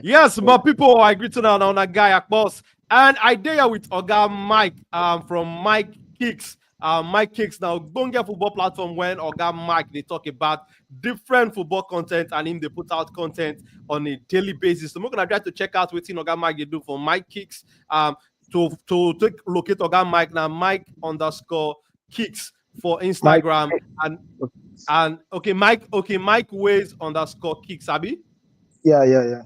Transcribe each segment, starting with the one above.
Yes, but people, I agree to that on a guy, Akpos. And I dare with Oga Mike from Mike Kicks. Mike Kicks now don't get football platform when Oga Mike they talk about different football content and him they put out content on a daily basis. So I'm gonna try to check out what Oga Mike they do for Mike Kicks. To take locate Oga Mike now Mike underscore Kicks for Mike. Instagram and Mike Ways underscore Kicks, Abby. Yeah.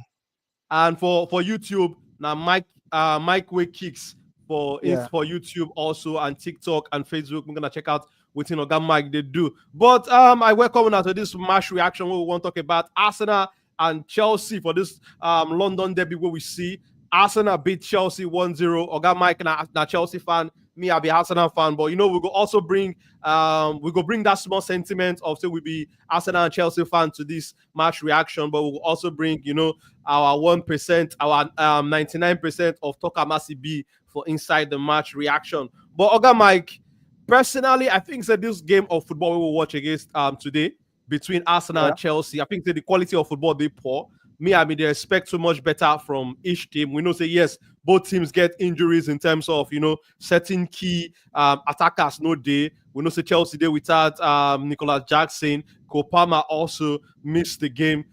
And for YouTube, now Mike Way Kicks Yeah. for YouTube also and TikTok and Facebook. We're gonna check out what Oga Mike they do. But I welcome now to this match reaction where we want to talk about Arsenal and Chelsea for this London derby where we see Arsenal beat Chelsea 1-0. Oga Mike na Chelsea fan. Me, I'll be Arsenal fan, but we go also bring that small sentiment of say we be Arsenal and Chelsea fan to this match reaction, but we'll also bring our 1%, our 99% of Tokamasi B for inside the match reaction. But Oga Mike, personally, I think that this game of football we will watch against today between Arsenal Yeah. and Chelsea, I think that the quality of football they poor. They expect so much better from each team. We know, say yes, both teams get injuries in terms of certain key attackers. No day. We know, say Chelsea day without Nicolas Jackson. Kopama also missed the game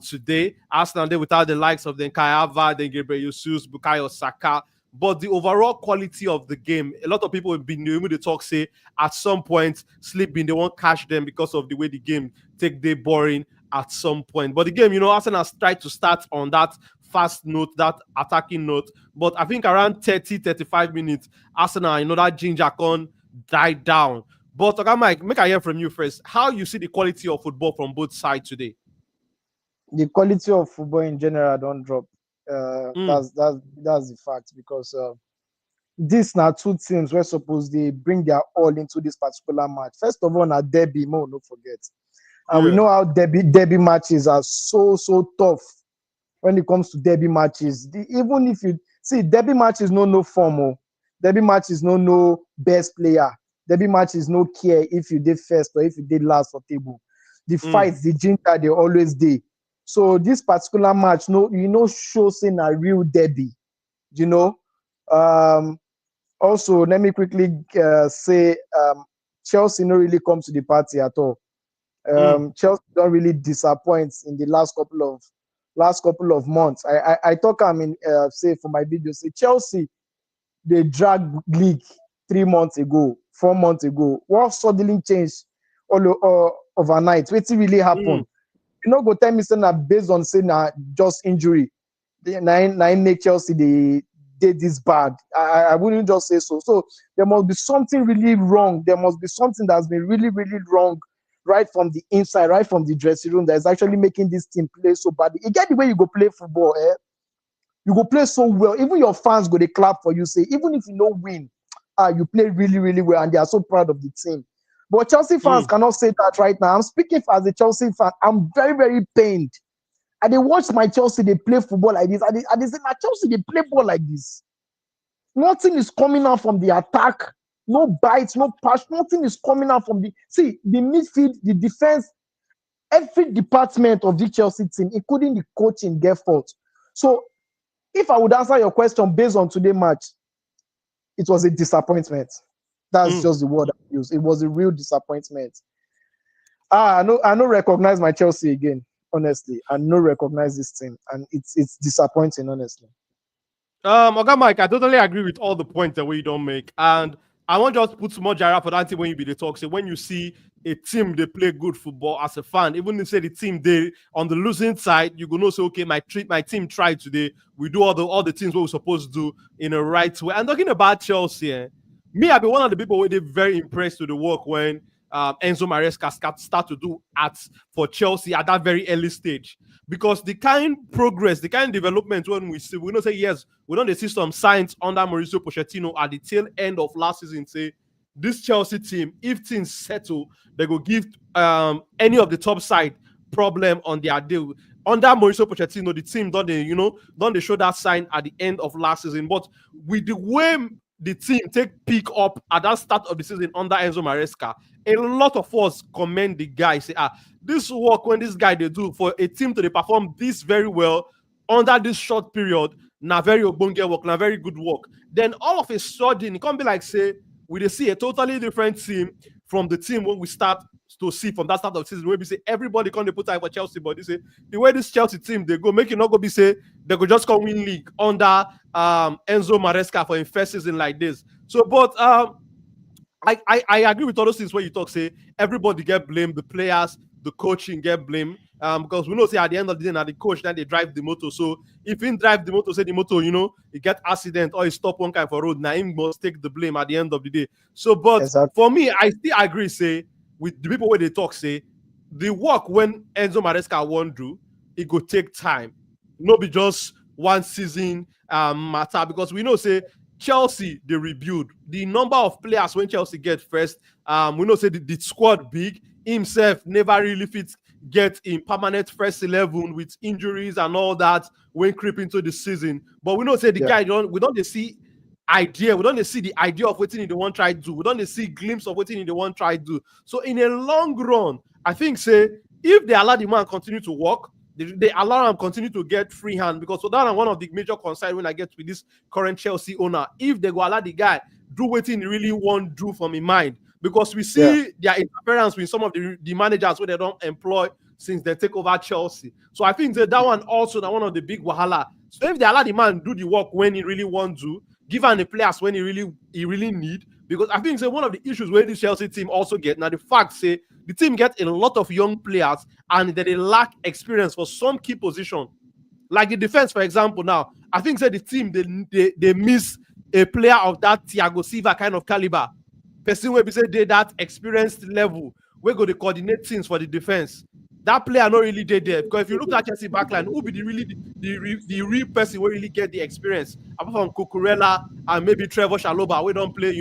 today. Arsenal day without the likes of the Kayava, then Gabriel Jesus, Bukayo Saka. But the overall quality of the game, a lot of people have been able to talk, say at some point, sleeping, they won't catch them because of the way the game take day boring at some point. But the game, Arsenal has tried to start on that fast note, that attacking note. But I think around 30-35 minutes, Arsenal, that ginger con died down. But okay, Mike, make I hear from you first. How you see the quality of football from both sides today? The quality of football in general don't drop. That's the fact, because these now two teams were supposed they bring their all into this particular match. First of all, a derby, no forget. And we know how derby matches are so tough when it comes to derby matches. Even if you see derby matches, no formal. Derby matches no best player. Derby matches no care if you did first or if you did last for table. The fights, the ginger, they always did. So this particular match, shows in a real derby. Also, let me quickly say Chelsea no really come to the party at all. Chelsea don't really disappoint in the last couple of months. I talk say for my video, say Chelsea they dragged league 3 months ago, 4 months ago. What suddenly changed all overnight? What really happened? Go tell me saying that based on saying just injury. Nine make Chelsea they did this bad. I wouldn't just say so. So there must be something really wrong. There must be something that's been really, really wrong right from the inside, right from the dressing room that is actually making this team play so badly. You get the way you go play football, you go play so well. Even your fans go they clap for you, say, even if you don't win, you play really, really well, and they are so proud of the team. But Chelsea fans cannot say that right now. I'm speaking as a Chelsea fan. I'm very, very pained. And they watch my Chelsea, they play football like this. And they say, my Chelsea, they play ball like this. Nothing is coming out from the attack. No bites, no pass. Nothing is coming out from the midfield, the defense. Every department of the Chelsea team, including the coaching, get fault. So if I would answer your question based on today's match, it was a disappointment. That's just the word I use. It was a real disappointment. I don't recognize my Chelsea again, honestly. I don't recognize this team, and it's disappointing, honestly. Okay, Mike, I totally agree with all the points that we don't make, and I want just put some more Jara for that thing when you be the talk. So when you see a team they play good football as a fan, even if you say the team they on the losing side, you gonna say, okay, my team tried today. We do all the things what we're supposed to do in a right way. And talking about Chelsea, me, I've been one of the people where they're very impressed with the work when Enzo Maresca start to do for Chelsea at that very early stage. Because the kind progress, the kind development when we see, we don't say yes, we don't see some signs under Mauricio Pochettino at the tail end of last season. Say this Chelsea team, if things settle, they will give any of the top side problem on their deal. Under Mauricio Pochettino, the team don't they show that sign at the end of last season. But with the way the team take pick up at that start of the season under Enzo Maresca, a lot of us commend the guy. Say, this work when this guy they do for a team to they perform this very well under this short period, na very ogbonge work, na very good work. Then all of a sudden, it can't be like say we see a totally different team from the team when we start to see from that start of the season. Where we say everybody can't put time for Chelsea, but they say the way this Chelsea team they go, make it not go be say they could just come win league under Enzo Maresca for a first season like this. So, but I agree with all those things where you talk, say everybody get blamed, the players, the coaching get blamed. Because we know, say at the end of the day, now the coach then they drive the motor. So if he drive the motor, say the motor, he get accident or he stop one kind for road, now he must take the blame at the end of the day. So, but for me, I still agree, say, with the people where they talk, say, the work when Enzo Maresca won't do, it go take time. No be just one season matter, because we know, say, Chelsea, they rebuild. The number of players when Chelsea get first, we know, say, the squad big, himself never really fits get in permanent first 11 with injuries and all that when creep into the season. But we know, say, the guy, we don't see idea. We don't see the idea of what they want try to do. We don't see glimpse of what they want try to do. So in a long run, I think, say, if they allow the man continue to work, they allow him continue to get free hand, because so that's one of the major concerns when I get with this current Chelsea owner. If they go allow the guy do what he really want to do from his mind, because we see their interference with some of the managers where they don't employ since they take over Chelsea. So I think that one also one of the big wahala. So if they allow the man do the work when he really wants to, give him the players when he really need, because I think one of the issues where this Chelsea team also get now the fact, say, the team gets a lot of young players and that they lack experience for some key position. Like the defense, for example, now I think the team they miss a player of that Thiago Silva kind of caliber. Person where we say they that experienced level, we go to coordinate things for the defense. That player not really there, because if you look at Chelsea backline, who be the real person who really get the experience? Apart from Cucurella and maybe Trevor Chalobah, we don't play,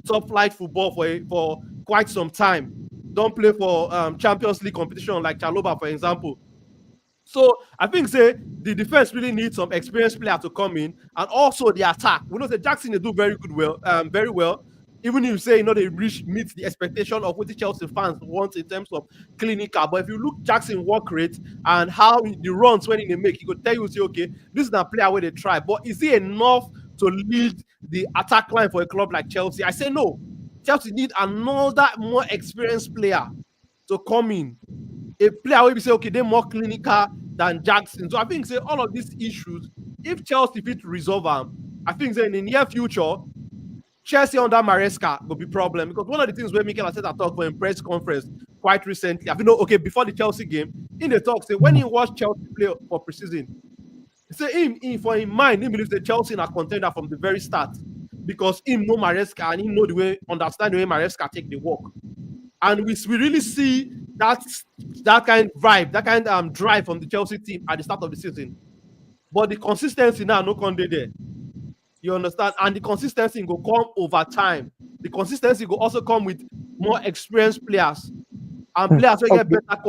top flight football for quite some time. Don't play for Champions League competition like Chalobah, for example. So I think, say, the defense really needs some experienced player to come in, and also the attack. We know that Jackson they do very well. Even if you say they meet the expectation of what the Chelsea fans want in terms of clinical. But if you look Jackson work rate and how the runs when they make, he could tell you, say, okay, this is a player where they try. But is he enough to lead the attack line for a club like Chelsea? I say no. Chelsea need another more experienced player to come in. A player where we say, okay, they're more clinical than Jackson. So I think, say, all of these issues, if Chelsea fit resolve them, I think, say, in the near future, Chelsea under Maresca will be problem, because one of the things where Mikel Arteta talked for in press conference quite recently, before the Chelsea game, in the talk, say when he watched Chelsea play for preseason, he said for his mind, he believes that Chelsea are contender from the very start, because he know Maresca and he know understand the way Maresca take the work, and we really see that kind of vibe, that kind of drive from the Chelsea team at the start of the season, but the consistency now no conde there. You understand? And the consistency will come over time. The consistency will also come with more experienced players and players will get better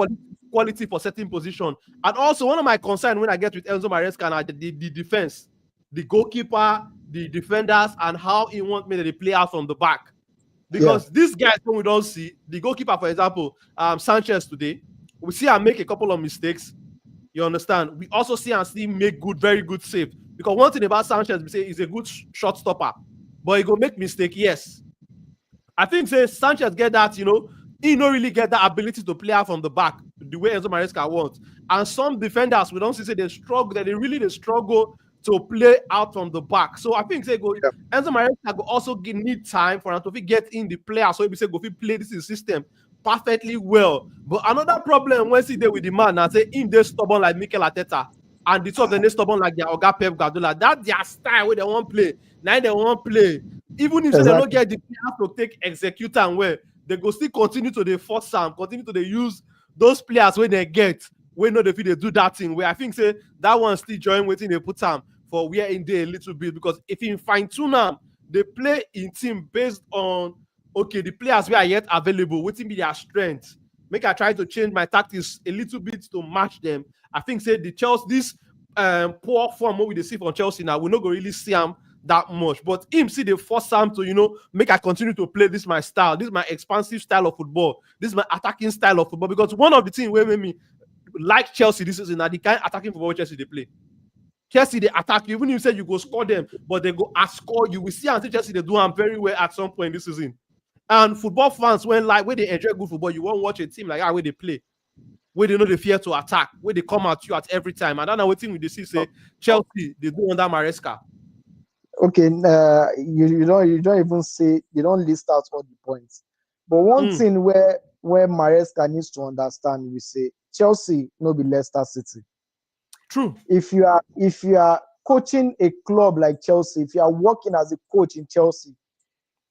quality for certain position. And also, one of my concerns when I get with Enzo Maresca and the defense, the goalkeeper, the defenders, and how he wants me to play out from the back. Because these guys, when we don't see, the goalkeeper, for example, Sanches today, we see him make a couple of mistakes. You understand? We also see him make very good save. Because one thing about Sanches, we say he's a good shot stopper, but he go make mistake. Yes, I think say Sanches get that. He don't really get that ability to play out from the back the way Enzo Maresca wants. And some defenders we don't see say they struggle. That they struggle to play out from the back. So I think say Enzo Maresca go also need time for him to get in the player. So we say go play this system perfectly well. But another problem when see there with the man and say him they stubborn like Mikel Arteta. And the two of them they stubborn like their Oga Pep Guardiola. That's their style where they won't play. Now they won't play. Even if they don't get the players to take execute and where they go still continue to the force them, continue to use those players when they get when they do that thing. Where I think say that one still join waiting they put them for where in there a little bit, because if you fine tune them, they play in team based on the players who are yet available, waiting be their strength. Make I try to change my tactics a little bit to match them. I think say the Chelsea this poor form what we see from Chelsea now, we're not going to really see him that much. But him see the force him to make I continue to play this my style. This is my expansive style of football. This is my attacking style of football. Because one of the things where made me like Chelsea this season now the kind of attacking football Chelsea they play. Chelsea, they attack you. Even if you say you go score them, but they go outscore you. We see until Chelsea, they do them very well at some point this season. And football fans, when they enjoy good football, you won't watch a team like that where they play, where they know they fear to attack, where they come at you at every time. And I don't know what team we see say Chelsea, they do under Maresca. Okay, you don't even say, you don't list out all the points. But one thing where Maresca needs to understand, we say Chelsea no be Leicester City. True. If you are coaching a club like Chelsea, if you are working as a coach in Chelsea,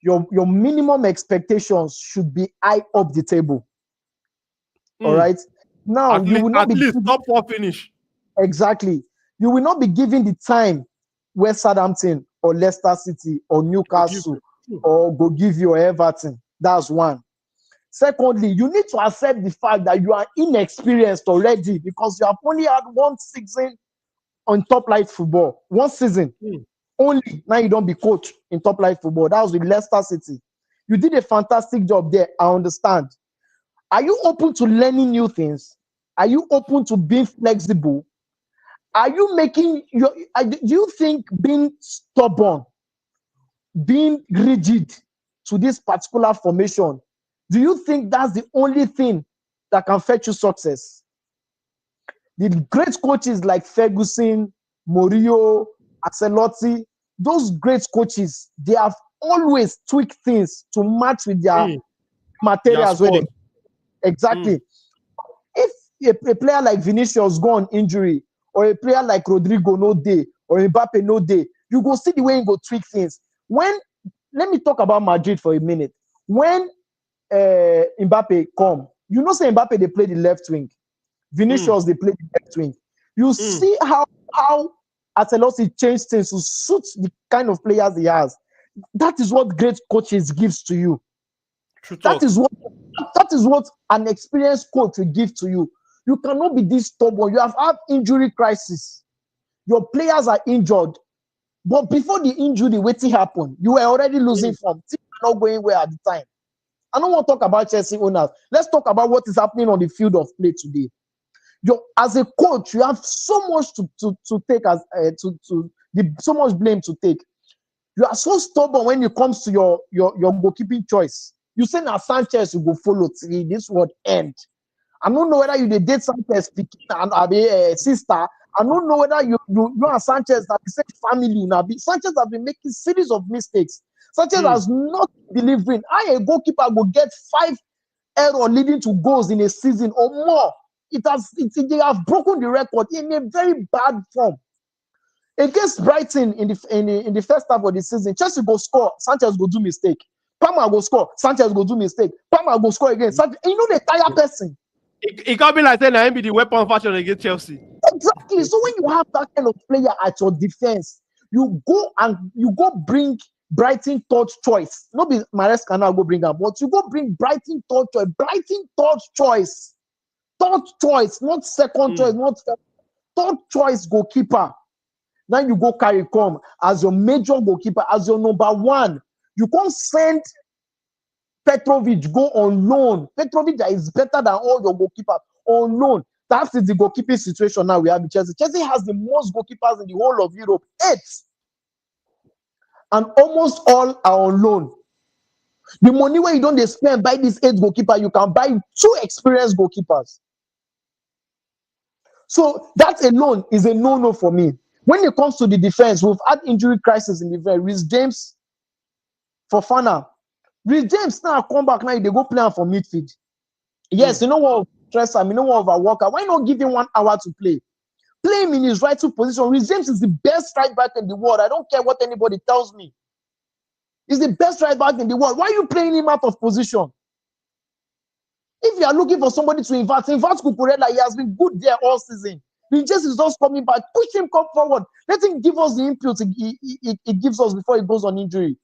your minimum expectations should be high up the table. All right. Now at least top 4 finish. Exactly. You will not be given the time where Southampton or Leicester City or Newcastle or go give you Everton. That's one. Secondly, you need to accept the fact that you are inexperienced already because you have only had one season on top flight football. One season only. Now you don't be coach in top flight football. That was with Leicester City. You did a fantastic job there. I understand. Are you open to learning new things? Are you open to being flexible? Are you making do you think being stubborn, being rigid to this particular formation, do you think that's the only thing that can fetch you success? The great coaches like Ferguson, Mourinho, Ancelotti, those great coaches, they have always tweaked things to match with their materials. Exactly. If a player like Vinicius go on injury, or a player like Rodrigo no day, or Mbappe no day, you go see the way he go tweak things. Let me talk about Madrid for a minute. When Mbappe come, you know, say Mbappe they play the left wing, Vinicius they play the left wing. You see how Ancelotti changed things to suit the kind of players he has. That is what great coaches gives to you. That is what an experienced coach will give to you. You cannot be this stubborn. You have had injury crisis. Your players are injured. But before the injury, waiting happened. You were already losing form. Things are not going well at the time. I don't want to talk about Chelsea owners. Let's talk about what is happening on the field of play today. As a coach, you have so much to take so much blame to take. You are so stubborn when it comes to your goalkeeping choice. You say now Sanches you go follow till this word end. I don't know whether you date Sanches and sister. I don't know whether you and Sanches are the same family now. Sanches have been making series of mistakes. Sanches has not delivering. A goalkeeper will get 5 errors leading to goals in a season or more. They have broken the record in a very bad form. Against Brighton in the first half of the season, Chelsea go score, Sanchez go do mistake. Palmer go score, Sanchez go do mistake. Palmer go score again. You know the tire person. It can't be like saying I be the weapon fashion against Chelsea. Exactly. So when you have that kind of player at your defense, you go bring Brighton third choice. Not be Maresca now go bring her, but you go bring Brighton third choice. Brighton third choice. Third choice, not second choice, not third choice goalkeeper. Now you go carry come as your major goalkeeper, as your number one. You can't send Petrovic go on loan. Petrovic is better than all your goalkeepers on loan. That is the goalkeeping situation now we have in Chelsea. Chelsea has the most goalkeepers in the whole of Europe, 8. And almost all are on loan. The money where you don't spend buy these 8 goalkeepers, you can buy 2 experienced goalkeepers. So that alone is a no-no for me. When it comes to the defense, we've had injury crisis in the defense. Reece James, Fofana. Reece James now come back now, they go play for midfield. Yes, you know what stress him, you know what overworker. Why not give him 1 hour to play? Play him in his rightful position. Reece James is the best right back in the world. I don't care what anybody tells me. He's the best right back in the world. Why are you playing him out of position? If you are looking for somebody to invert Cucurella, he has been good there all season. He just is just coming back. Push him, come forward. Let him give us the input it gives us before he goes on injury.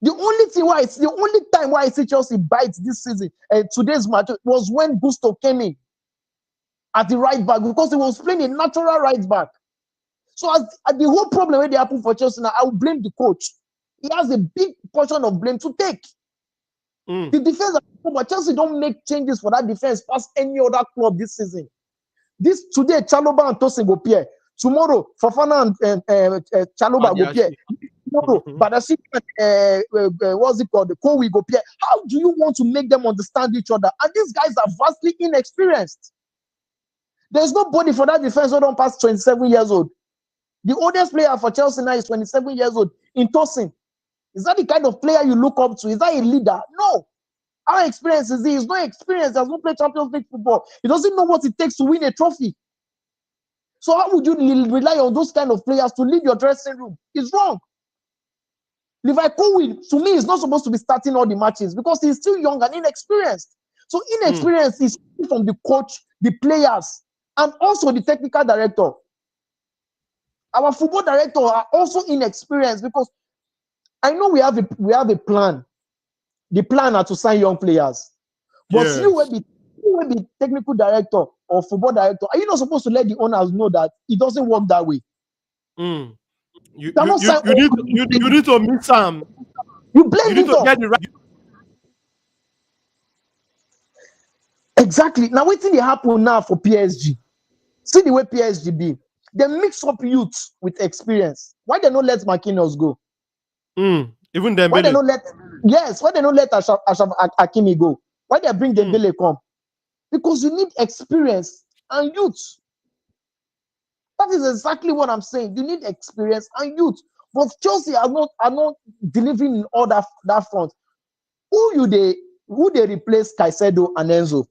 The only time why I see Chelsea bite this season, today's match, was when Gusto came in at the right back because he was playing a natural right back. So as the whole problem where they happen for Chelsea now, I will blame the coach. He has a big portion of blame to take. The defense, but Chelsea don't make changes for that defense past any other club this season. Today, Chalobah and Tosin go pair. Tomorrow, Fofana and Chaloba go pair. Tomorrow, Badasi what's it called? The Kowi go pair. How do you want to make them understand each other? And these guys are vastly inexperienced. There's nobody for that defense who don't pass 27 years old. The oldest player for Chelsea now is 27 years old. In Tosin. Is that the kind of player you look up to? Is that a leader? No. How experienced is he? He's not experienced. He has not played Champions League football. He doesn't know what it takes to win a trophy. So how would you rely on those kind of players to lead your dressing room? It's wrong. Levi Colwill, to me, is not supposed to be starting all the matches because he's still young and inexperienced. So inexperience is from the coach, the players, and also the technical director. Our football director are also inexperienced because I know we have a plan. The plan are to sign young players. But you will be technical director or football director. Are you not supposed to let the owners know that it doesn't work that way? You need to meet Sam. You blame it up. Exactly. Now, what thing happen now for PSG? See the way PSG be. They mix up youth with experience. Why they not let Marquinhos go? Even them. Why they not let Ashraf Hakimi go? Why they bring Dembele come? Because you need experience and youth. That is exactly what I'm saying. You need experience and youth. But Chelsea are not delivering in all that front. Who they replace Caicedo and Enzo?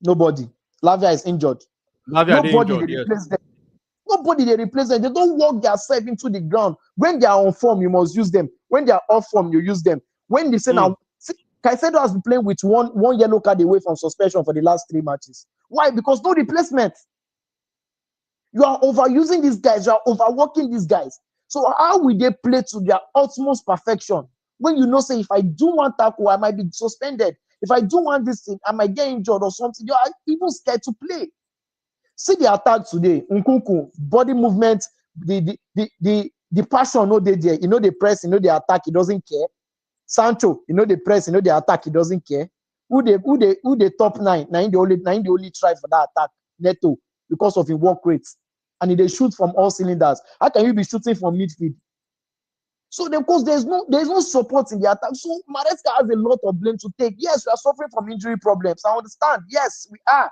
Nobody. Lavia is injured. Nobody they replace them. Nobody they replace them. They don't walk themselves into the ground. When they are on form, you must use them. When they are off form, you use them. When they say now, Caicedo has been playing with one yellow card away from suspension for the last 3 matches. Why? Because no replacement. You are overusing these guys. You are overworking these guys. So how will they play to their utmost perfection? When you know, say, if I do one tackle, I might be suspended. If I do one this thing, I might get injured or something. You are even scared to play. See the attack today. Nkunku, body movement, the passion, no they there. You know the press, you know the attack, he doesn't care. Sancho, you know the press, you know the attack, he doesn't care. Who the top 9? Nine the only try for that attack. Neto, because of his work rates. And they shoot from all cylinders. How can you be shooting from midfield? So of course there's no support in the attack. So Maresca has a lot of blame to take. Yes, we are suffering from injury problems. I understand. Yes, we are.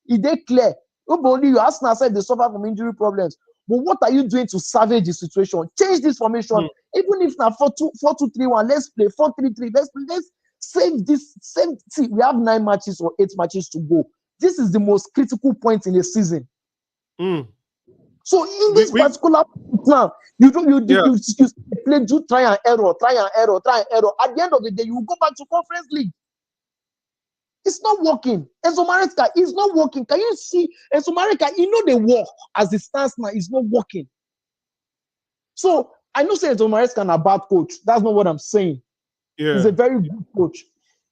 Is they clear? Nobody you ask yourself they suffer from injury problems. But what are you doing to salvage the situation? Change this formation. Even if now 4-2-3-1, let's play 4-3-3. Let's save this. See, we have 9 matches or 8 matches to go. This is the most critical point in the season. So in this particular now, you play, do try and error. At the end of the day, you will go back to Conference League. It's not working. Enzo Maresca is not working. Can you see Enzo Maresca? You know the work as it stands now is not working. So I know say Enzo Maresca is a bad coach. That's not what I'm saying. He's a very good coach.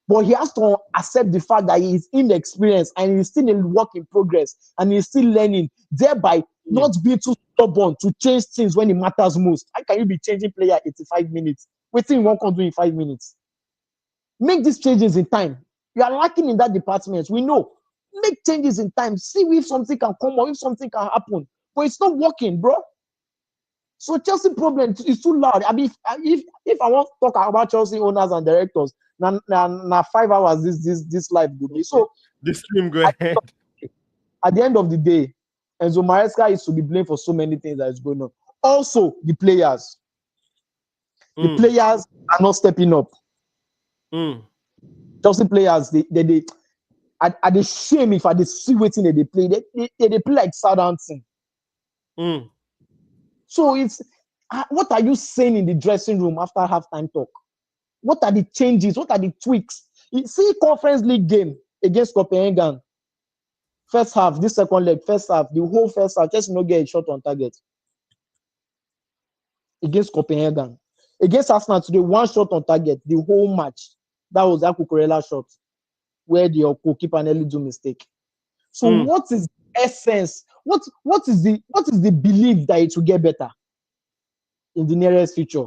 But he has to accept the fact that he is inexperienced and he's still a work in progress and he's still learning, thereby not being too stubborn to change things when it matters most. How can you be changing player 85 minutes? Waiting one can do in 5 minutes. Make these changes in time. You are lacking in that department. We know. Make changes in time. See if something can come or if something can happen. But it's not working, bro. So Chelsea problem is too loud. I mean, if I want to talk about Chelsea owners and directors, now 5 hours this life will be. So the stream go ahead. At the end of the day, Enzo Maresca is to be blamed for so many things that is going on. Also, the players. The players are not stepping up. Chelsea players, they are the shame if I see waiting they play. They play like Southampton. So it's what are you saying in the dressing room after halftime talk? What are the changes? What are the tweaks? You see Conference League game against Copenhagen. First half, this second leg, first half, the whole first half, just no get a shot on target. Against Copenhagen. Against Arsenal today, 1 shot on target, the whole match. That was that Cucurella shot where the goalkeeper nearly do mistake. So what is the essence? What is the belief that it will get better in the nearest future?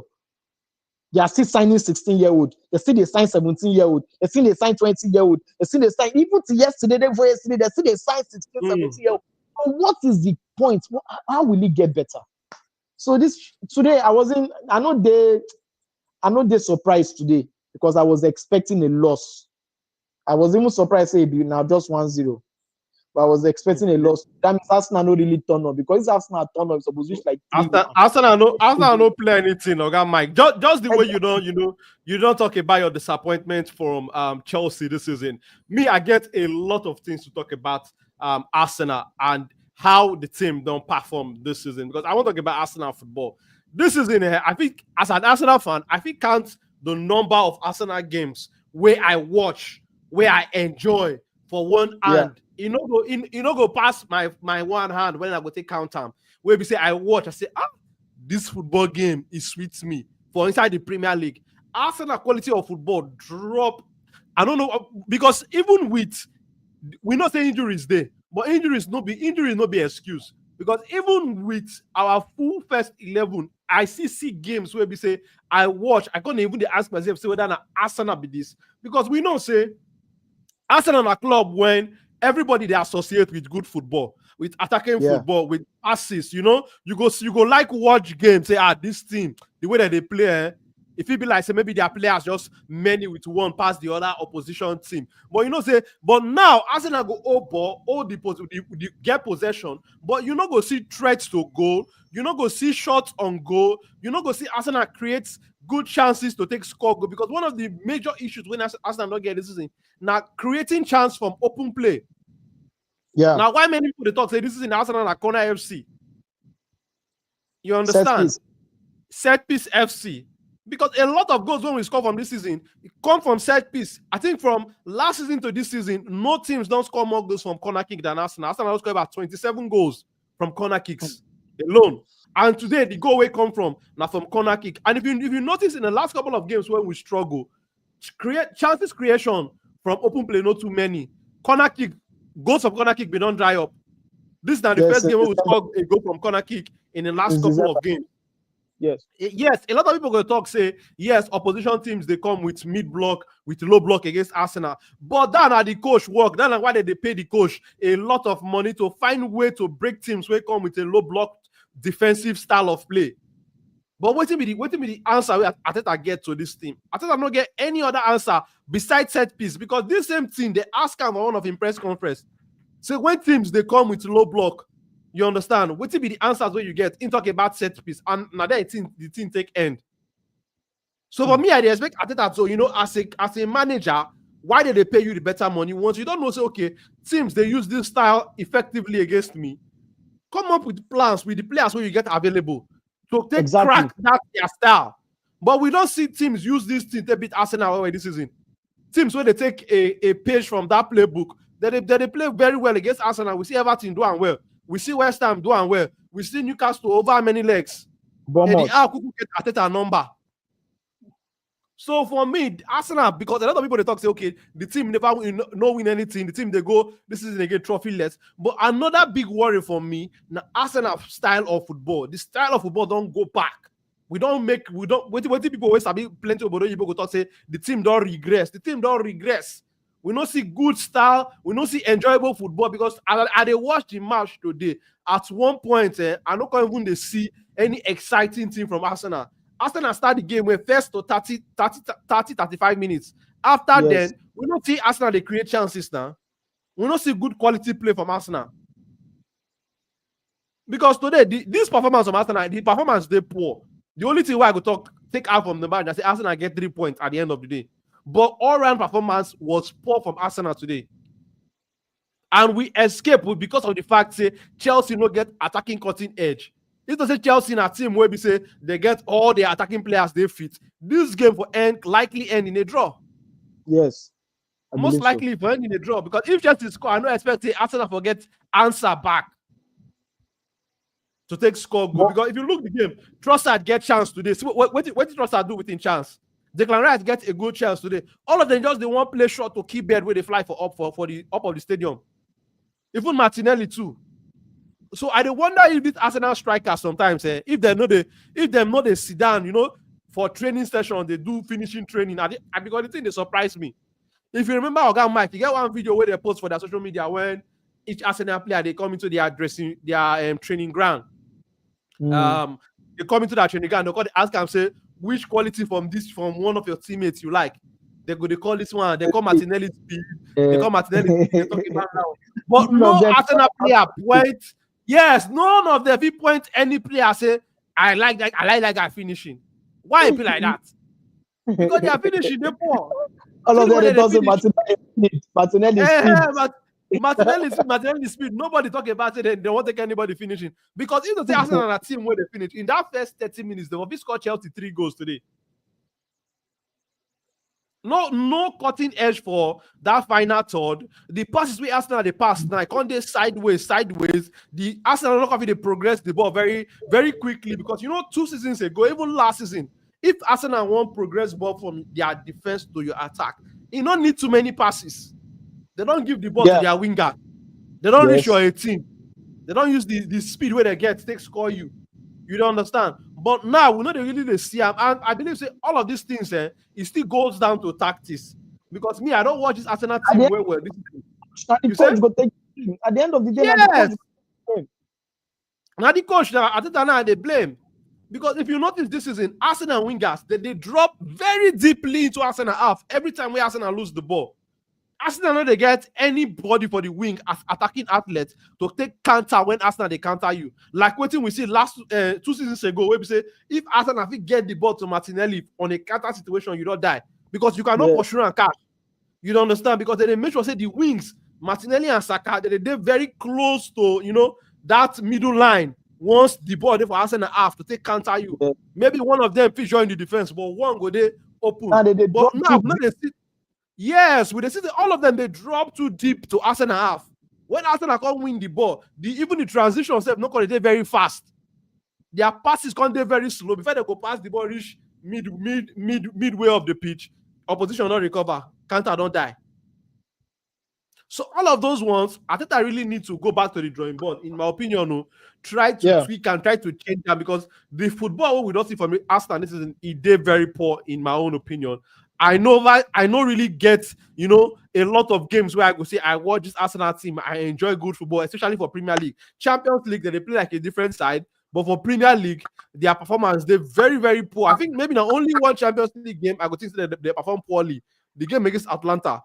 They are still signing 16-year-old. They sign 17-year-old. They sign 20-year-old. They sign even to yesterday, they still sign 16, 17-year-old. But what is the point? How will it get better? So this today, I know they surprised today because I was expecting a loss. I was even surprised say it be now just 1-0. But I was expecting a loss. That means Arsenal not really turn up because if Arsenal turn up, it's supposed to reach like 3-1. Arsenal no play anything, Oga Mike. Just the way you don't talk about your disappointment from Chelsea this season. Me, I get a lot of things to talk about Arsenal and how the team don't perform this season because I want to talk about Arsenal football. This season, I think as an Arsenal fan, I think count the number of Arsenal games where I watch, where I enjoy for one hand. You know go past my one hand when I go take count time. Where we say I watch, I say, this football game is sweet me for inside the Premier League. Arsenal quality of football drop. I don't know because even with we not say injuries there, but injuries no be excuse. Because even with our full first 11, I see games where we say I watch. I can't even ask myself say whether Arsenal be this because we know say Arsenal are a club when everybody they associate with good football, with attacking football, with passes. You know, you go like watch games. Say, this team, the way that they play, if it be like say maybe their players just many with one pass the other opposition team. But but now Arsenal go ball, the get possession, but you not go see threats to goal. You not go see shots on goal. You not go see Arsenal creates good chances to take score goal because one of the major issues when Arsenal not get this season now creating chance from open play. Yeah. Now, why many people they talk say this is in Arsenal and corner FC? You understand? Set piece FC. Because a lot of goals when we score from this season, it come from set piece. I think from last season to this season, no teams don't score more goals from corner kick than Arsenal. Arsenal score about 27 goals from corner kicks alone. And today, the goal will come from now from corner kick. And if you notice in the last couple of games when we struggle, chances creation from open play not too many. Corner kick, goals from corner kick, we don't dry up. This is now the first game where we score a goal from corner kick in the last couple of games. Yes, a lot of people going to talk say yes, opposition teams they come with mid block, with low block against Arsenal, but that are the coach work. That's why they pay the coach a lot of money to find way to break teams where come with a low block defensive style of play. But what be the answer where Arteta get to this team? Arteta not get any other answer besides set piece because this same team they ask him on one of his press conference. So when teams they come with low block. You understand? What will be the answers when you get in talk about set piece and now the team take end. So for me, I expect Arteta to, as a manager, why did they pay you the better money? Once you don't know, say, okay, teams they use this style effectively against me. Come up with plans with the players where you get available to take crack that their style. But we don't see teams use this thing to beat Arsenal this season. Teams where they take a page from that playbook, they play very well against Arsenal. We see Everton doing well. We see West Ham doing well. We see Newcastle over many legs. They get Arteta number. So for me, Arsenal, because a lot of people they talk say, okay, the team never win anything. The team they go this season they get trophyless. But another big worry for me, now Arsenal style of football. The style of football don't go back. What people always have plenty of people go talk say the team don't regress. The team don't regress. We don't see good style. We don't see enjoyable football because I they watch the match today. At one point, I don't even they see any exciting thing from Arsenal. Arsenal start the game with first to 35 minutes. After then, we don't see Arsenal they create chances now. We don't see good quality play from Arsenal. Because today, this performance from Arsenal, the performance they poor. The only thing why I could take out from the match, I say Arsenal get 3 points at the end of the day. But all-round performance was poor from Arsenal today. And we escape because of the fact say Chelsea no get attacking cutting edge. It doesn't Chelsea in a team where we say they get all their attacking players they fit. This game for likely end in a draw. Yes. Most likely for end in a draw. Because if Chelsea score, I don't expect Arsenal forget answer back to take score goal. Because if you look at the game, Trossard get chance today. So what did Trossard do within chance? Declan Rice gets a good chance today. All of them just they want play short to keep bed where they fly for the up of the stadium. Even Martinelli too. So I wonder if this Arsenal strikers sometimes, if they know they sit down, for training session, they do finishing training. Because the thing they surprise me. If you remember Oga Mike, you get one video where they post for their social media when each Arsenal player, they come into their training ground. They come into that training ground, they ask and say, which quality from one of your teammates you like. They call this one, they call Martinelli speed, they call Martinelli speed, they talk about now. But no Arsenal player point. Yes, none of them point any player say, I like that guy finishing. Why it be like that? Because they are finishing, they poor. All of them, they don't say Martinelli speed. Martinelli speed. Nobody talk about it. They won't take anybody finishing. Because if they say Arsenal are a team where they finish, in that first 30 minutes, they will be scored Chelsea 3 goals today. No cutting edge for that final third. The passes we Arsenal they pass now, can't they sideways. The Arsenal look at they progress the ball very, very quickly because 2 seasons ago, even last season, if Arsenal won't progress ball from their defense to your attack, you don't need too many passes. They don't give the ball to their winger. They don't reach your 18. They don't use the speed where they get to score you. You don't understand. But now we know they really see them. And I believe all of these things it still goes down to tactics. Because me, I don't watch this Arsenal team well. At the end of the day, yes. Now the coach now they blame. Because if you notice this season, Arsenal wingers, they drop very deeply into Arsenal half every time we Arsenal lose the ball. Arsenal know they get anybody for the wing as attacking athletes to take counter when Arsenal they counter you. Like what we see last 2 seasons ago, where we say if Arsenal get the ball to Martinelli on a counter situation, you don't die because you cannot pursue and catch. You don't understand because they make sure say the wings, Martinelli and Saka, they're very close to that middle line. Once the ball there for Arsenal half to take counter you, maybe one of them join the defense, but one go there open. But now they see. Yes, with the city, all of them they drop too deep to Arsenal half. When Arsenal can't win the ball, even the transition itself not going to very fast. Their passes can't be very slow. Before they go pass the ball, reach midway of the pitch, opposition don't recover, counter don't die. So all of those ones, I think I really need to go back to the drawing board. In my opinion, try to tweak and try to change that because the football we don't see from Arsenal this is very poor in my own opinion. I know really get, a lot of games where I go say, I watch this Arsenal team. I enjoy good football, especially for Premier League. Champions League, they play like a different side. But for Premier League, their performance, they're very, very poor. I think maybe not only one Champions League game, I go think that they perform poorly. The game against Atlanta.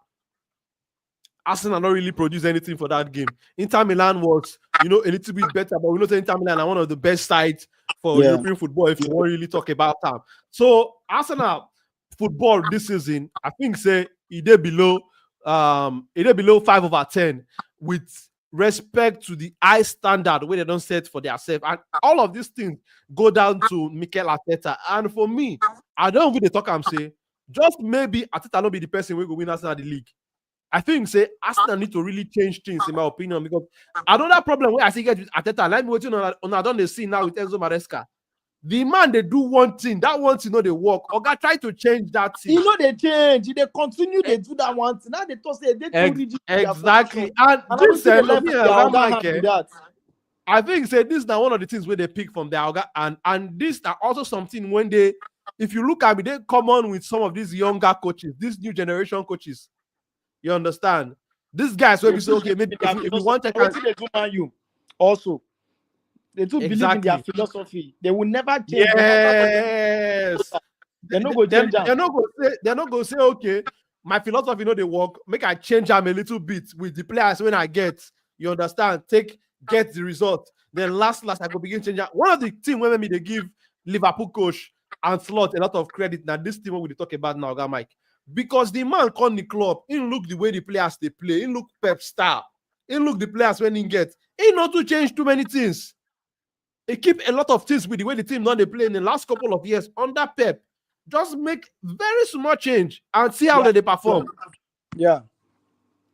Arsenal not really produced anything for that game. Inter Milan was, a little bit better, but we know that Inter Milan are one of the best sides for European football if you want to really talk about them. So Arsenal football this season, I think it below 5/10 with respect to the high standard where they don't set for themselves. And all of these things go down to Mikel Arteta. And for me, I don't really talk and say, just maybe Arteta not be the person who will win Arsenal the league. I think Arsenal need to really change things in my opinion because another problem where I see get with Arteta, like waiting on I don't see now with Enzo Maresca. The man they do one thing, that one thing they work. Oga try to change that thing. They change, they continue, they do that one thing. Now they talk say they too rigid. Exactly. And this I think this is now one of the things where they pick from the Oga and this are also something when if you look at me, they come on with some of these younger coaches, these new generation coaches. You understand? These guys where we say, okay, maybe if you want to they do man you also. They do believe in their philosophy. They will never change. Yes. They're not going to change them. They're not going to say, okay, my philosophy, they work. Make I change them a little bit with the players when I get. You understand? Get the result. Then last, I could begin changing. One of the team when they give Liverpool coach and Slot a lot of credit. Now, this team we talk about now, Mike. Because the man come the club, he look the way the players they play, he look Pep style, he look the players when he gets. He not to change too many things. He keep a lot of things with the way the team not they play in the last couple of years under Pep. Just make very small change and see how they perform. Yeah.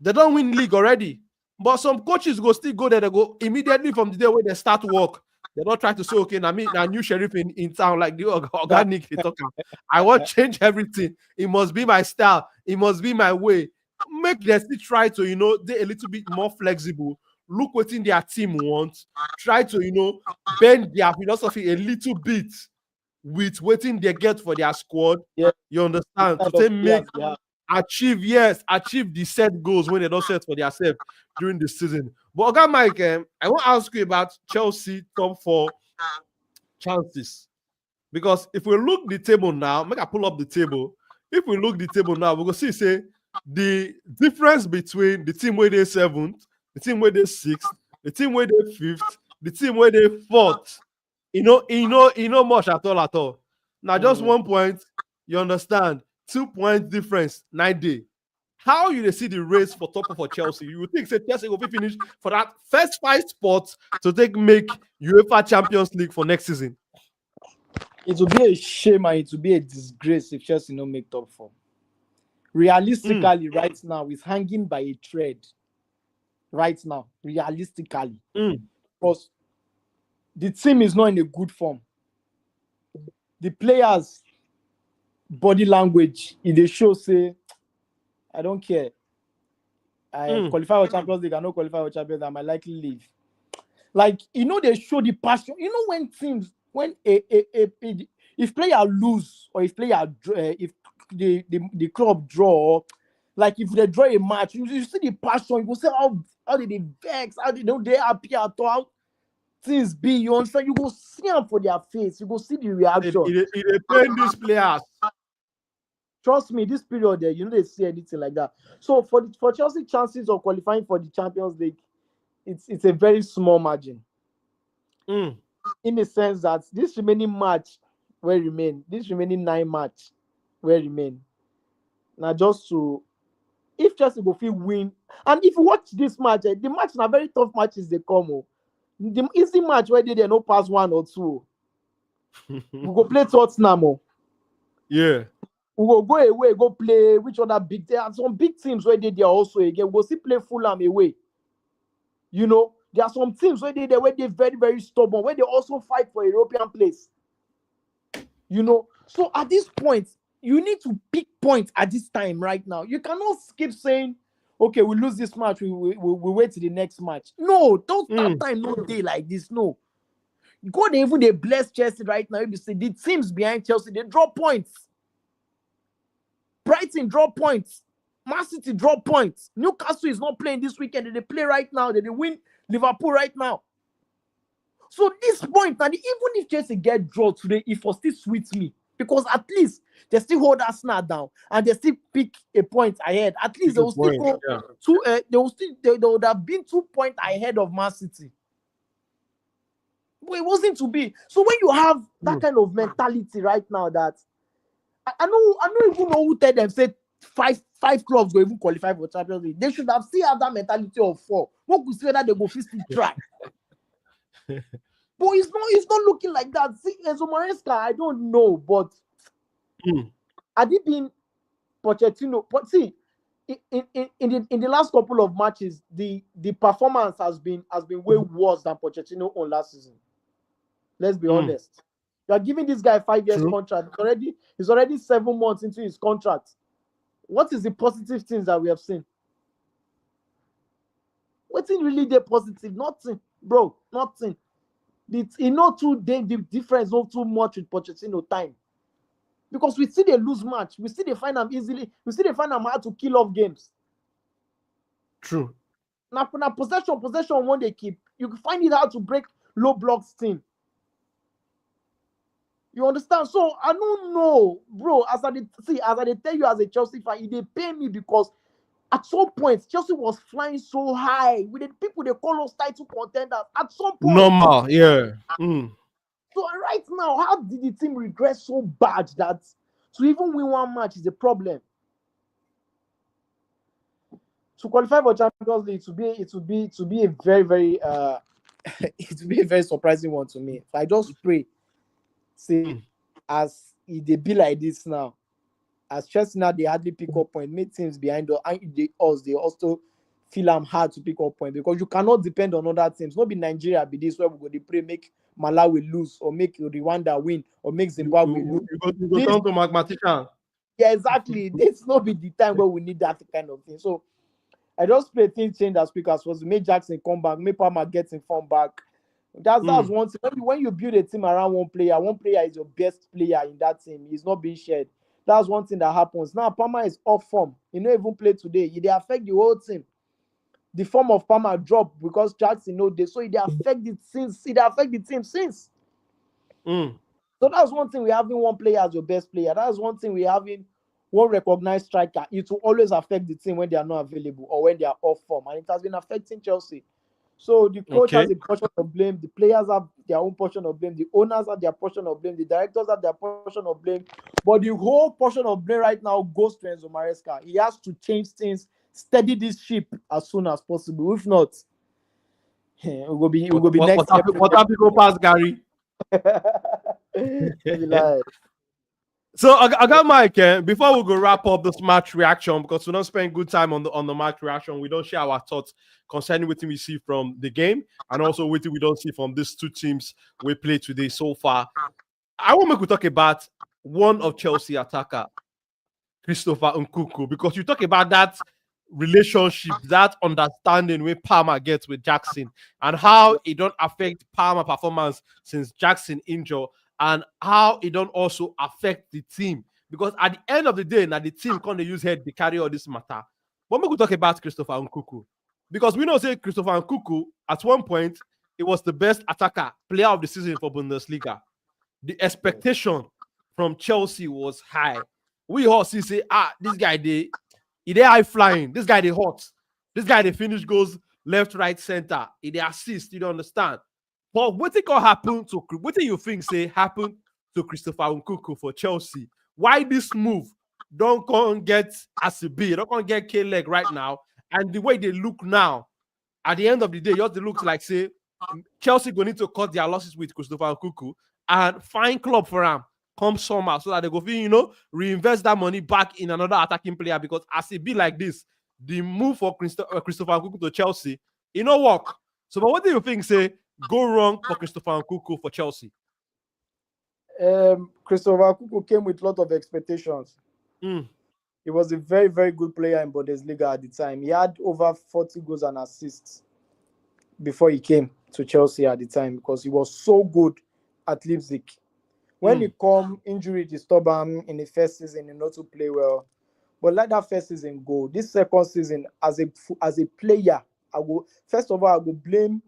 They don't win league already. But some coaches go still go there, they go immediately from the day where they start work. They don't try to say, okay, now new sheriff in town, like the organic they talk. I want to change everything. It must be my style, it must be my way. Make them still try to, they're a little bit more flexible. Look what in their team wants. Try to, bend their philosophy a little bit with waiting they get for their squad. Yeah. You understand? To say make achieve the set goals when they don't set for themselves during the season. But okay, Mike, I want to ask you about Chelsea top 4 chances. Because if we look the table now, make I pull up the table. If we look the table now, we will see say the difference between the team where they 7th, the team where they 6th, the team where they 5th, the team where they 4th. Much at all. Now just 1 point, you understand? 2 points difference, 9 day. How you see the race for top for Chelsea? You would think say Chelsea will be finished for that first 5 spots to make UEFA Champions League for next season. It would be a shame and it would be a disgrace if Chelsea don't make top 4. Realistically, right now, it's hanging by a thread. Right now, realistically. Because the team is not in a good form. The players' body language, if they show, say, I don't care. I qualify for Champions League, I don't qualify for Champions League, I might likely leave. Like, they show the passion. When teams, when if player lose or if the club draw, like if they draw a match, you see the passion. You go say how did they vex? How did they happy at all? Things be, you understand? You go see them for their face. You go see the reaction. It pain these players. Trust me, this period there, they see anything like that. So for Chelsea, chances of qualifying for the Champions League, it's a very small margin. In the sense that this remaining 9 match will remain. Now just if Chelsea go feel win, and if you watch this match, the match are very tough matches they come. The easy match where they no pass 1 or 2. We go play Tottenham. Yeah. We will go away, go play which other big. There are some big teams where they are also again. We'll still play Fulham away. There are some teams where they're very, very stubborn, where they also fight for a European place. So at this point, you need to pick points at this time right now. You cannot keep saying, okay, we lose this match, we wait till the next match. No, that time no day like this. No. God even they bless Chelsea right now. You see the teams behind Chelsea, they draw points. Brighton draw points. Man City draw points. Newcastle is not playing this weekend. They play right now. They win Liverpool right now. So this point, and even if Chelsea get draw today, it will still sweet me. Because at least they still hold Arsenal down and they still pick a point ahead. At least they will still go they would have been 2 points ahead of Man City. But it wasn't to be. So when you have that kind of mentality right now, that I don't even know who tell them say five clubs go even qualify for Champions League. They should have still have that mentality of 4. What could say that they go physically try? But it's not looking like that. See, Enzo Maresca, I don't know, but had it been Pochettino? But see, in the last couple of matches, the performance has been way worse than Pochettino on last season. Let's be honest. You are giving this guy 5 years contract. He's already 7 months into his contract. What is the positive things that we have seen? What's really the positive? Nothing, bro. Nothing. The difference not too much with Pochettino time. Because we see they lose match. We see they find them easily. We see they find them hard to kill off games. True. Now possession when they keep, you can find it hard to break low blocks team. You understand? So I don't know, bro. As I tell you as a Chelsea fan, they pay me because at some point Chelsea was flying so high with the people they call us title contenders. At some point, normal, yeah. So right now, how did the team regress so bad that to even win 1 match is a problem? To qualify for Champions League, it would be a very, very it would be a very surprising one to me. I just pray, say, as they be like this now, as Chelsea now they hardly pick up point, make teams behind us, and they also feel I'm hard to pick up point because you cannot depend on other teams. Not be Nigeria be this where we go to pray make Malawi lose or make Rwanda win or make Zimbabwe lose. You go down to mathematician. Yeah, exactly. This not be the time where we need that kind of thing. So I just pray things change as quick as possible. Make Jackson come back, make Palmer get informed back. That's one thing. When you build a team around one player is your best player in that team. He's not being shared. That's one thing that happens. Now Palmer is off form. He not even play today. They affect the whole team. The form of Palmer drop because Jackson no day. So it affect the team since. So that's one thing we having one player as your best player. That's one thing we having one recognized striker. It will always affect the team when they are not available or when they are off form. And it has been affecting Chelsea. So the coach has a portion of blame. The players have their own portion of blame. The owners have their portion of blame. The directors have their portion of blame. But the whole portion of blame right now goes to Enzo Maresca. He has to change things, steady this ship as soon as possible. If not, it will be next year. What have people pass, Gary? So I got Mike. Before we go wrap up this match reaction, because we don't spend good time on the match reaction, we don't share our thoughts concerning what we see from the game and also what we don't see from these two teams we played today so far. I want to talk about one of Chelsea attacker, Christopher Nkunku, because you talk about that relationship, that understanding where Palmer gets with Jackson and how it don't affect Palmer performance since Jackson injured. And how it don't also affect the team. Because at the end of the day, now the team can't use head to carry all this matter. But we could talk about Christopher Nkunku. Because we know say Christopher Nkunku, at one point, it was the best attacker, player of the season for Bundesliga. The expectation from Chelsea was high. We all see say, this guy, he high flying. This guy, they hot. This guy, they finish goes left, right, center. He they assist, you don't understand. But what happened to what do you think happened to Christopher Nkunku for Chelsea? Why this move don't come get ACB, don't come get K-leg right now? And the way they look now, at the end of the day, just they look like say Chelsea going to cut their losses with Christopher Nkunku and find club for him come summer so that they go reinvest that money back in another attacking player because as it be like this, the move for Christopher Nkunku to Chelsea, it no work. So, but what do you think go wrong for Christopher Nkunku for Chelsea? Christopher Nkunku came with a lot of expectations. He was a very, very good player in Bundesliga at the time. He had over 40 goals and assists before he came to Chelsea at the time because he was so good at Leipzig. When he come, injury disturbed him in the first season, he not to play well. But let that first season go. This second season, as a player, first of all, I will blame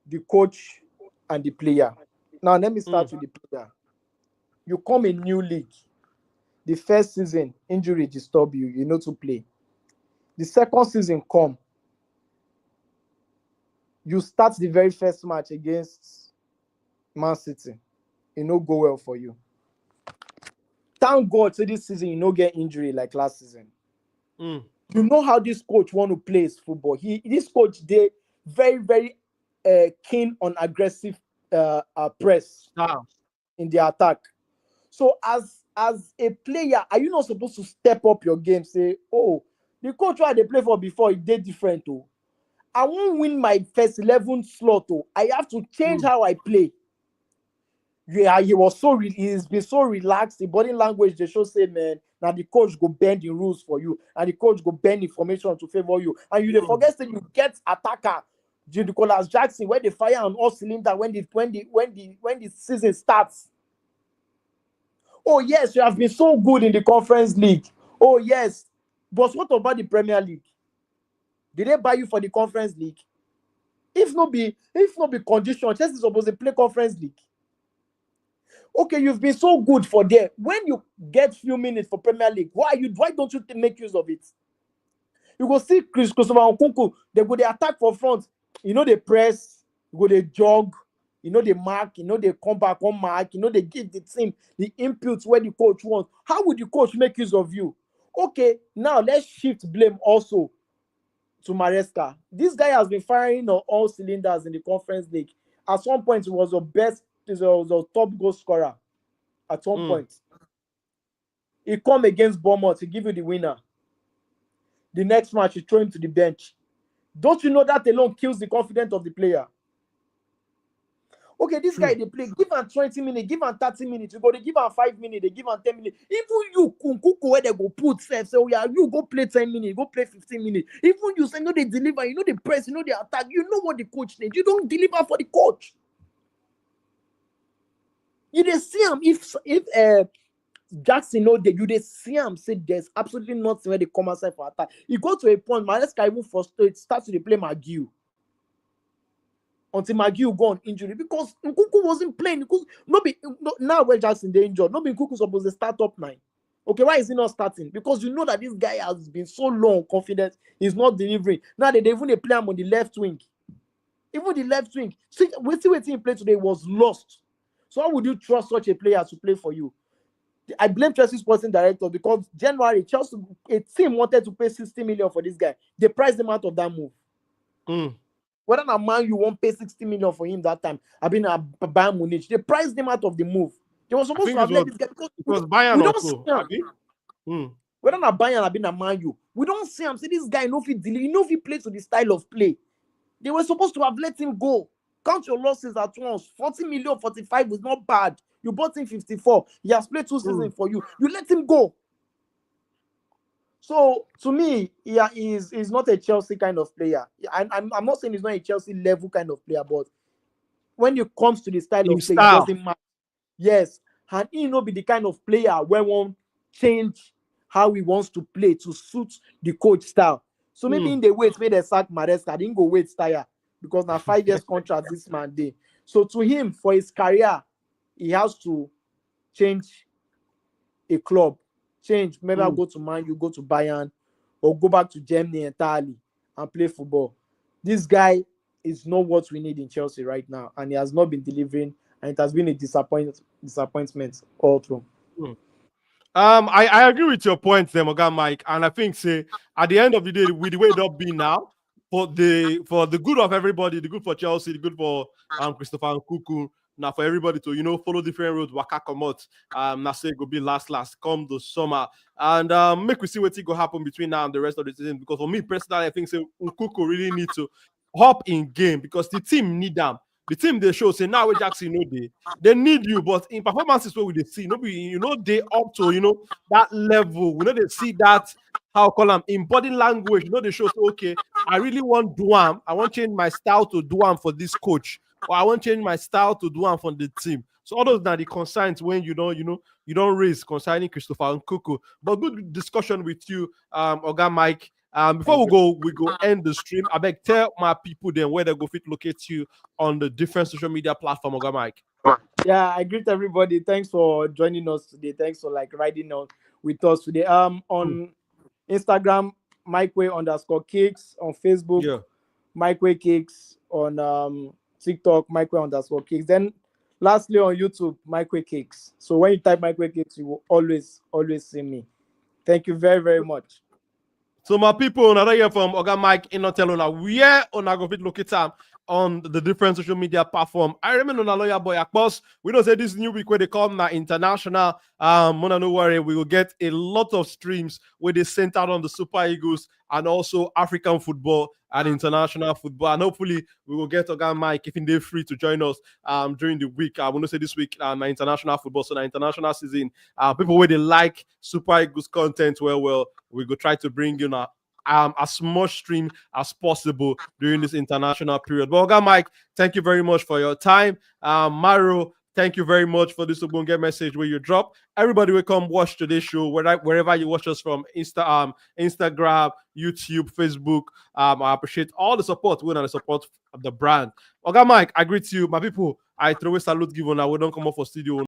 the coach and the player. Now, let me start with the player. You come in new league. The first season, injury disturb you. You know to play. The second season come. You start the very first match against Man City. It no go well for you. Thank God, so this season you no get injury like last season. You know how this coach want to play his football. This coach, they very, very keen on aggressive press in the attack. So as a player, are you not supposed to step up your game? Say, oh, the coach who I they play for before, it did different. Oh, I won't win my first 11 slot. Oh, I have to change how I play. Yeah, he's been so relaxed. The body language they show say, man, now the coach go bend the rules for you, and the coach go bend information to favor you, and you forget that you get attacker. Nicholas Jackson, where they fire on all cylinder when the season starts. Oh yes, you have been so good in the Conference League. Oh yes, but what about the Premier League? Did they buy you for the Conference League? If not be condition, Chelsea is supposed to play Conference League. Okay, you've been so good for there. When you get few minutes for Premier League, why don't you make use of it? You go see Christopher Nkunku, they go they attack for front. You know they press, you go they jog, you know they mark, you know they come back on mark, you know they give the team the inputs where the coach wants. How would the coach make use of you? Okay, now let's shift blame also to Maresca. This guy has been firing on all cylinders in the Conference League. At some point, he was the top goal scorer. At some point, he come against Bournemouth, he give you the winner. The next match, he throw him to the bench. Don't you know that alone kills the confidence of the player? Okay, this guy they play, give him 20 minutes, give him 30 minutes. You go, they give him 5 minutes, they give him 10 minutes. Even you, Nkunku, where they go put self, say, oh yeah, you go play 10 minutes, go play 15 minutes. Even you say, no, they deliver, you know they press, you know they attack, you know what the coach needs. You don't deliver for the coach. You just see him if Jackson, no, you see him say there's absolutely nothing where they come outside for attack. You go to a point, Maresca even frustrated, starts to play McGill. Until McGill go on injury because Nkunku wasn't playing. Because now when Jackson they injured, nobody Nkunku supposed to start up 9. Okay, why is he not starting? Because you know that this guy has been so long confident, he's not delivering. Now they even they play him on the left wing. Even the left wing, see, waiting he played today was lost. So how would you trust such a player to play for you? I blame Chelsea's sporting director because January Chelsea a team wanted to pay 60 million for this guy. They priced him out of that move. Whether a man you won't pay 60 million for him that time, I've been at Bayern Munich. They priced him out of the move. They were supposed to have let this guy because Bayern we don't also, see him. Whether a Bayern have been a Man U, we don't see him. See this guy, if he plays to the style of play. They were supposed to have let him go. Count your losses at once. 40 million, 45 is not bad. You bought him 54. He has played 2 seasons for you. You let him go. So to me, he's not a Chelsea kind of player. I'm not saying he's not a Chelsea level kind of player, but when it comes to the style of play, it doesn't matter. Yes, and he not be the kind of player where one change how he wants to play to suit the coach style. So maybe in the wait, maybe they sack Maresca, didn't go wait tire because now 5 years contract this man day. So to him, for his career, he has to change a club. Change, maybe I'll go to Man U, go to Bayern, or go back to Germany entirely and play football. This guy is not what we need in Chelsea right now, and he has not been delivering, and it has been a disappointment all through. I agree with your points there, Morgan Mike, and I think say at the end of the day, with the way it up be now, for the good of everybody, the good for Chelsea, the good for Christopher Nkunku, now for everybody to follow different roads, waka come out. Now say go be last come the summer, and make we see what go happen between now and the rest of the season. Because for me personally, I think say Nkunku really need to hop in game because the team need them. The team they show say now with Jackson they need you, but in performances where we they see nobody they up to that level. We know they see that how call them in body language. They show say, okay, I really want Duam. I want to change my style to Duam for this coach, or I want to change my style to Duam for the team. So all those are the concerns when you don't raise concerning Christopher Nkunku. But good discussion with you, Oga Mike. Before we go end the stream. I beg tell my people then where they go fit locate you on the different social media platform, Oga Mike. Yeah, I greet everybody. Thanks for joining us today. Thanks for riding on with us today. On Instagram, MikeWay_kicks, on Facebook, MikeWay_kicks, on TikTok, MikeWay_kicks. Then lastly on YouTube, MikeWay_kicks. So when you type MikeWay_kicks, you will always see me. Thank you very, very much. So my people, another year from Oga Mike in Hotel where on go fit locate on the different social media platform. I remember on a lawyer boy Akpos. We don't say this new week where they come now international. Mona no worry, we will get a lot of streams where they sent out on the Super Eagles and also African football and international football. And hopefully we will get Oga Mike if they're free to join us during the week. I want to say this week my international football, so the international season. People where they like Super Eagles content well, we go try to bring you now as much stream as possible during this international period. But Oga Mike, thank you very much for your time. Maro, thank you very much for this Ogbonge message where you drop. Everybody will come watch today's show, wherever you watch us from, Instagram, YouTube, Facebook. I appreciate all the support, and the support of the brand. Oga Mike, I greet you. My people, I throw a salute given. I will don't come up for studio.